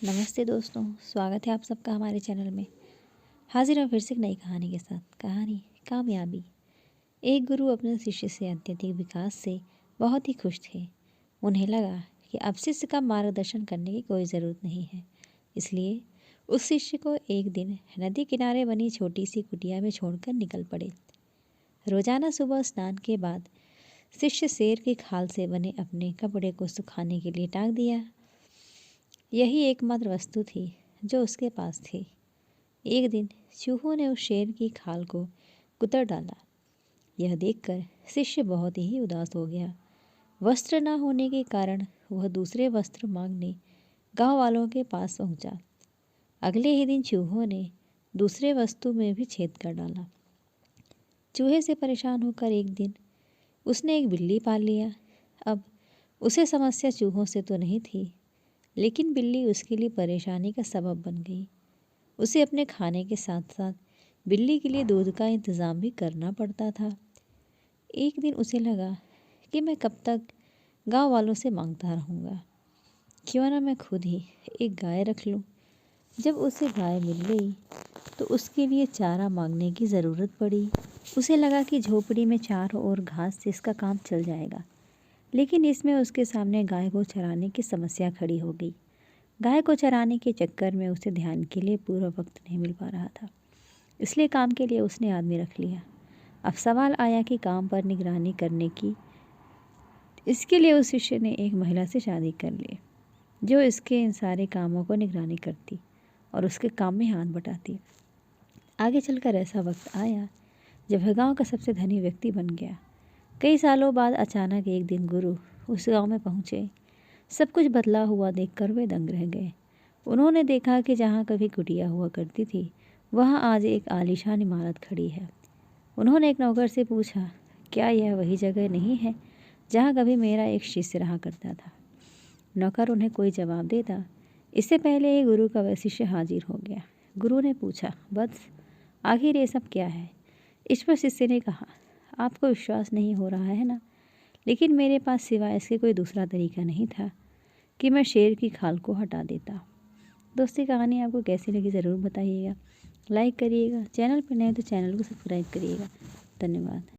नमस्ते दोस्तों, स्वागत है आप सबका हमारे चैनल में। हाजिर हूँ फिर से एक नई कहानी के साथ। कहानी कामयाबी। एक गुरु अपने शिष्य से अत्यधिक विकास से बहुत ही खुश थे। उन्हें लगा कि अब शिष्य का मार्गदर्शन करने की कोई ज़रूरत नहीं है। इसलिए उस शिष्य को एक दिन नदी किनारे बनी छोटी सी कुटिया में छोड़कर निकल पड़े। रोजाना सुबह स्नान के बाद शिष्य शेर की खाल से बने अपने कपड़े को सुखाने के लिए टांग दिया। यही एकमात्र वस्तु थी जो उसके पास थी। एक दिन चूहों ने उस शेर की खाल को कुतर डाला। यह देखकर शिष्य बहुत ही उदास हो गया। वस्त्र न होने के कारण वह दूसरे वस्त्र मांगने गांव वालों के पास पहुंचा। अगले ही दिन चूहों ने दूसरे वस्तु में भी छेद कर डाला। चूहे से परेशान होकर एक दिन उसने एक बिल्ली पाल लिया। अब उसे समस्या चूहों से तो नहीं थी, लेकिन बिल्ली उसके लिए परेशानी का सबब बन गई। उसे अपने खाने के साथ साथ बिल्ली के लिए दूध का इंतज़ाम भी करना पड़ता था। एक दिन उसे लगा कि मैं कब तक गांव वालों से मांगता रहूँगा, क्यों ना मैं खुद ही एक गाय रख लूँ। जब उसे गाय मिल गई तो उसके लिए चारा मांगने की ज़रूरत पड़ी। उसे लगा कि झोपड़ी में चारों ओर घास से इसका काम चल जाएगा, लेकिन इसमें उसके सामने गाय को चराने की समस्या खड़ी हो गई। गाय को चराने के चक्कर में उसे ध्यान के लिए पूरा वक्त नहीं मिल पा रहा था, इसलिए काम के लिए उसने आदमी रख लिया। अब सवाल आया कि काम पर निगरानी करने की। इसके लिए उस शिष्य ने एक महिला से शादी कर ली, जो इसके इन सारे कामों को निगरानी करती और उसके काम में हाथ बटाती। आगे चलकर ऐसा वक्त आया जब वह गाँव का सबसे धनी व्यक्ति बन गया। कई सालों बाद अचानक एक दिन गुरु उस गांव में पहुंचे। सब कुछ बदला हुआ देखकर वे दंग रह गए। उन्होंने देखा कि जहां कभी कुटिया हुआ करती थी, वहां आज एक आलीशान इमारत खड़ी है। उन्होंने एक नौकर से पूछा, क्या यह वही जगह नहीं है जहां कभी मेरा एक शिष्य रहा करता था? नौकर उन्हें कोई जवाब देता, इससे पहले ही गुरु का वह शिष्य हाजिर हो गया। गुरु ने पूछा, वत्स, आखिर ये सब क्या है? इस पर शिष्य ने कहा, आपको विश्वास नहीं हो रहा है ना, लेकिन मेरे पास सिवाय इसके कोई दूसरा तरीका नहीं था कि मैं शेर की खाल को हटा देता। दोस्ती कहानी आपको कैसी लगी ज़रूर बताइएगा। लाइक करिएगा, चैनल पर नए तो चैनल को सब्सक्राइब करिएगा। धन्यवाद।